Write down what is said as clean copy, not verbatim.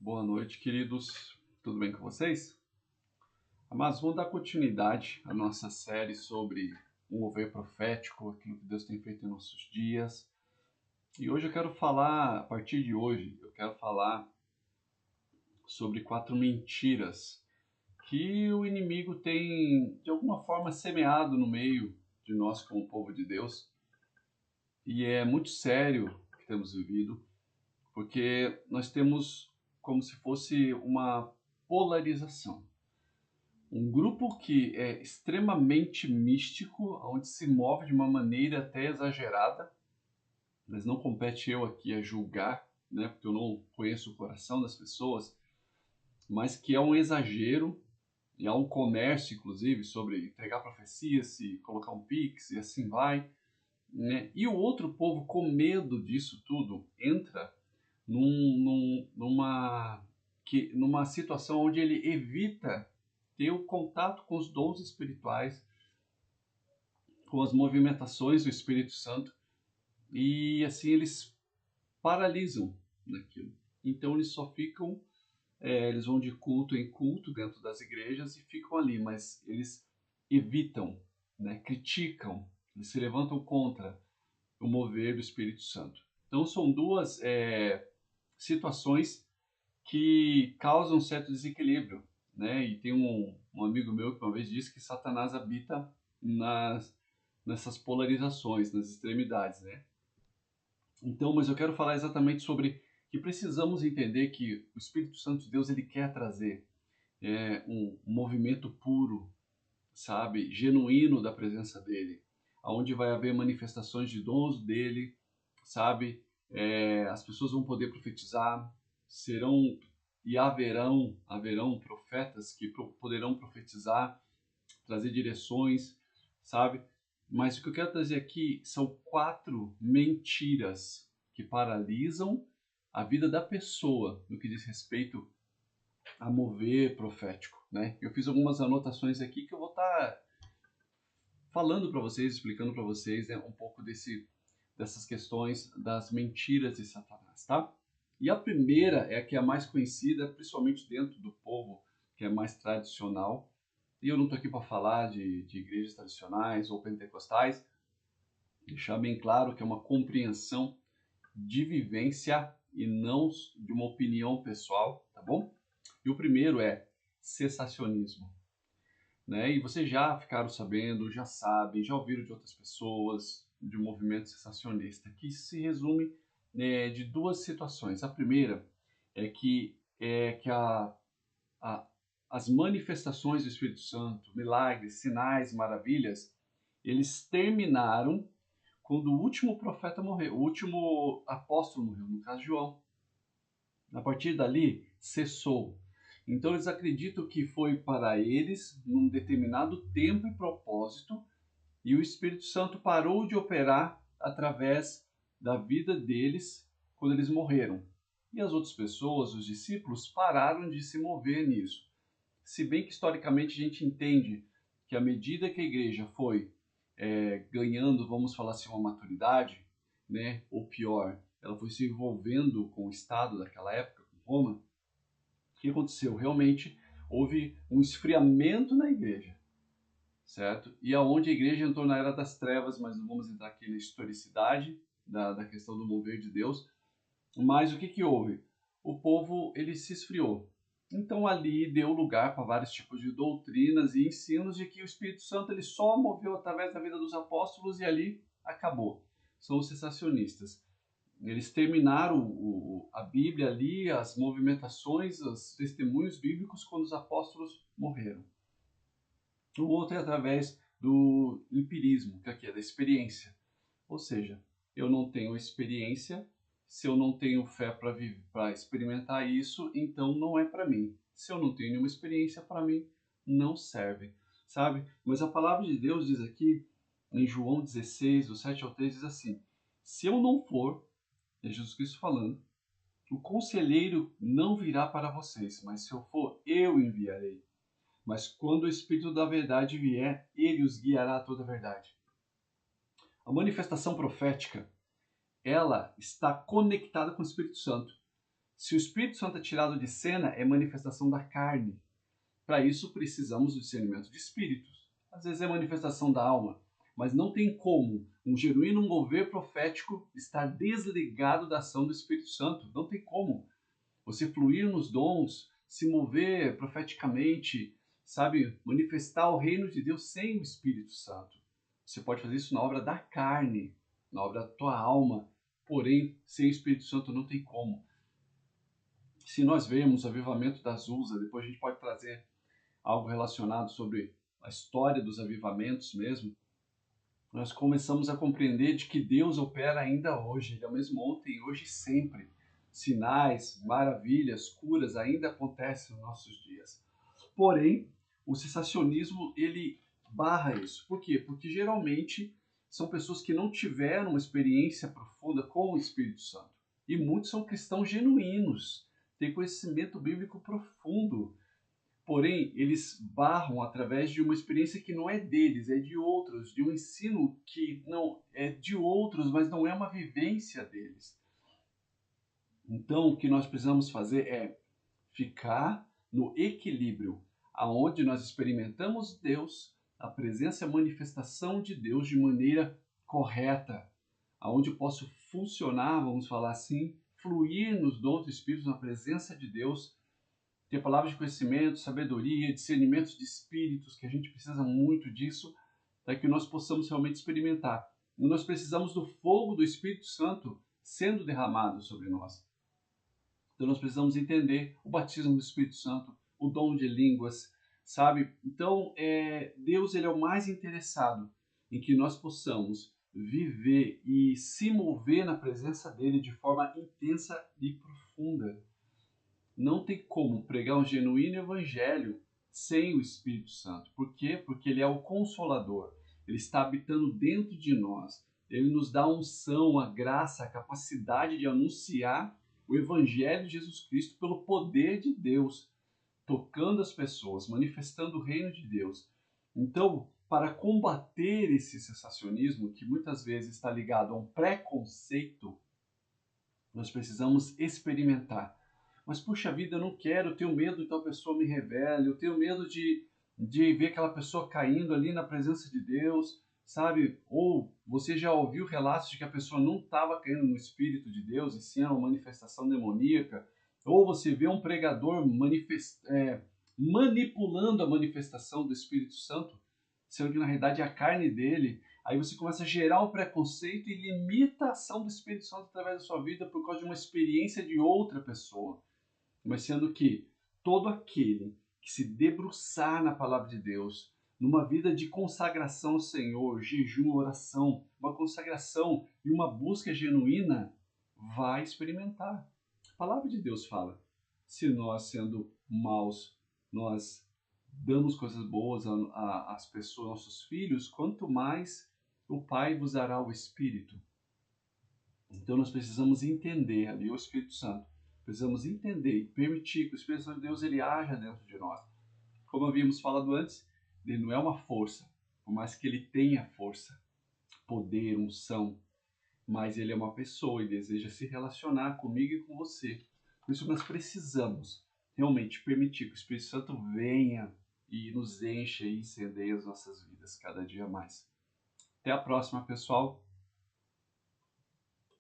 Boa noite, queridos. Tudo bem com vocês? Mas vamos dar continuidade à nossa série sobre o mover profético, aquilo que Deus tem feito em nossos dias. E hoje eu quero falar, a partir de hoje, eu quero falar sobre 4 mentiras que o inimigo tem, de alguma forma, semeado no meio de nós como povo de Deus. E é muito sério o que temos vivido, porque nós temos como se fosse uma polarização. Um grupo que é extremamente místico, onde se move de uma maneira até exagerada, mas não compete eu aqui a julgar, né, porque eu não conheço o coração das pessoas, mas que é um exagero, e há um comércio, inclusive, sobre entregar profecias, e colocar um pix, e assim vai. Né? E o outro povo, com medo disso tudo, entra numa situação onde ele evita ter o contato com os dons espirituais, com as movimentações do Espírito Santo, e assim eles paralisam naquilo. Então eles só ficam, eles vão de culto em culto dentro das igrejas e ficam ali, mas eles evitam, né, criticam, eles se levantam contra o mover do Espírito Santo. Então são duas situações que causam um certo desequilíbrio, né? E tem um amigo meu que uma vez disse que Satanás habita nessas polarizações, nas extremidades, né? Então, mas eu quero falar exatamente sobre que precisamos entender que o Espírito Santo de Deus ele quer trazer um movimento puro, sabe, genuíno da presença dele, aonde vai haver manifestações de dons dele, sabe? As pessoas vão poder profetizar, serão e haverão profetas que poderão profetizar, trazer direções, sabe? Mas o que eu quero trazer aqui são 4 mentiras que paralisam a vida da pessoa no que diz respeito a mover profético, né? Eu fiz algumas anotações aqui que eu vou estar falando para vocês, explicando para vocês, né, um pouco dessas questões das mentiras de Satanás, tá? E a primeira é a que é a mais conhecida, principalmente dentro do povo que é mais tradicional. E eu não estou aqui para falar de igrejas tradicionais ou pentecostais, deixar bem claro que é uma compreensão de vivência e não de uma opinião pessoal, tá bom? E o primeiro é cessacionismo. Né? E vocês já ficaram sabendo, já sabem, já ouviram de outras pessoas de um movimento cessacionista, que se resume de duas situações. A primeira é que as manifestações do Espírito Santo, milagres, sinais, maravilhas, eles terminaram quando o último profeta morreu, o último apóstolo morreu, no caso João. A partir dali, cessou. Então eles acreditam que foi para eles, num determinado tempo e propósito, e o Espírito Santo parou de operar através da vida deles quando eles morreram. E as outras pessoas, os discípulos, pararam de se mover nisso. Se bem que historicamente a gente entende que à medida que a igreja foi ganhando, vamos falar assim, uma maturidade, né, ou pior, ela foi se envolvendo com o Estado daquela época, com Roma, o que aconteceu? Realmente houve um esfriamento na igreja, certo? E aonde a igreja entrou na era das trevas, mas não vamos entrar aqui na historicidade da questão do mover de Deus. Mas o que que houve? O povo ele se esfriou. Então ali deu lugar para vários tipos de doutrinas e ensinos de que o Espírito Santo ele só moveu através da vida dos apóstolos e ali acabou. São os cessacionistas. Eles terminaram a Bíblia ali, as movimentações, os testemunhos bíblicos quando os apóstolos morreram. O outro é através do empirismo, que aqui é da experiência. Ou seja, eu não tenho experiência, se eu não tenho fé para experimentar isso, então não é para mim. Se eu não tenho nenhuma experiência, para mim não serve, sabe? Mas a palavra de Deus diz aqui, em João 16, do 7 ao 3, diz assim: se eu não for, é Jesus Cristo falando, o conselheiro não virá para vocês, mas se eu for, eu enviarei. Mas quando o Espírito da verdade vier, ele os guiará a toda a verdade. A manifestação profética, ela está conectada com o Espírito Santo. Se o Espírito Santo é tirado de cena, é manifestação da carne. Para isso, precisamos do discernimento de espíritos. Às vezes é manifestação da alma, mas não tem como um genuíno mover profético estar desligado da ação do Espírito Santo. Não tem como. Você fluir nos dons, se mover profeticamente, sabe, manifestar o reino de Deus sem o Espírito Santo. Você pode fazer isso na obra da carne, na obra da tua alma, porém, sem o Espírito Santo não tem como. Se nós vemos o avivamento da Azusa, depois a gente pode trazer algo relacionado sobre a história dos avivamentos mesmo, nós começamos a compreender de que Deus opera ainda hoje, Ele é o mesmo ontem, hoje e sempre. Sinais, maravilhas, curas ainda acontecem nos nossos dias. Porém, o cessacionismo, ele barra isso. Por quê? Porque geralmente são pessoas que não tiveram uma experiência profunda com o Espírito Santo. E muitos são cristãos genuínos, têm conhecimento bíblico profundo. Porém, eles barram através de uma experiência que não é deles, é de outros, de um ensino que não é de outros, mas não é uma vivência deles. Então, o que nós precisamos fazer é ficar no equilíbrio, aonde nós experimentamos Deus, a presença e a manifestação de Deus de maneira correta, aonde eu posso funcionar, vamos falar assim, fluir nos dons do Espírito, na presença de Deus, ter palavras de conhecimento, sabedoria, discernimento de espíritos, que a gente precisa muito disso, para que nós possamos realmente experimentar. E nós precisamos do fogo do Espírito Santo sendo derramado sobre nós. Então nós precisamos entender o batismo do Espírito Santo, o dom de línguas, sabe? Então Deus ele é o mais interessado em que nós possamos viver e se mover na presença dele de forma intensa e profunda. Não tem como pregar um genuíno evangelho sem o Espírito Santo. Por quê? Porque ele é o consolador. Ele está habitando dentro de nós. Ele nos dá a unção, a graça, a capacidade de anunciar o evangelho de Jesus Cristo pelo poder de Deus, tocando as pessoas, manifestando o reino de Deus. Então, para combater esse sensacionismo, que muitas vezes está ligado a um preconceito, nós precisamos experimentar. Mas, puxa vida, eu não quero, eu tenho medo de tal pessoa me revele, eu tenho medo de ver aquela pessoa caindo ali na presença de Deus, sabe? Ou você já ouviu relatos de que a pessoa não estava caindo no Espírito de Deus, e sim era uma manifestação demoníaca. Ou você vê um pregador manipulando a manifestação do Espírito Santo, sendo que na realidade é a carne dele. Aí você começa a gerar um preconceito e limita a ação do Espírito Santo através da sua vida por causa de uma experiência de outra pessoa. Mas sendo que todo aquele que se debruçar na palavra de Deus, numa vida de consagração ao Senhor, jejum, oração, uma consagração e uma busca genuína, vai experimentar. A palavra de Deus fala, se nós, sendo maus, nós damos coisas boas às pessoas, aos nossos filhos, quanto mais o Pai vos dará o Espírito. Então nós precisamos entender ali o Espírito Santo. Precisamos entender e permitir que o Espírito Santo de Deus ele haja dentro de nós. Como havíamos falado antes, ele não é uma força, por mais que ele tenha força, poder, unção, mas ele é uma pessoa e deseja se relacionar comigo e com você. Por isso nós precisamos realmente permitir que o Espírito Santo venha e nos encha e incendeie as nossas vidas cada dia mais. Até a próxima, pessoal!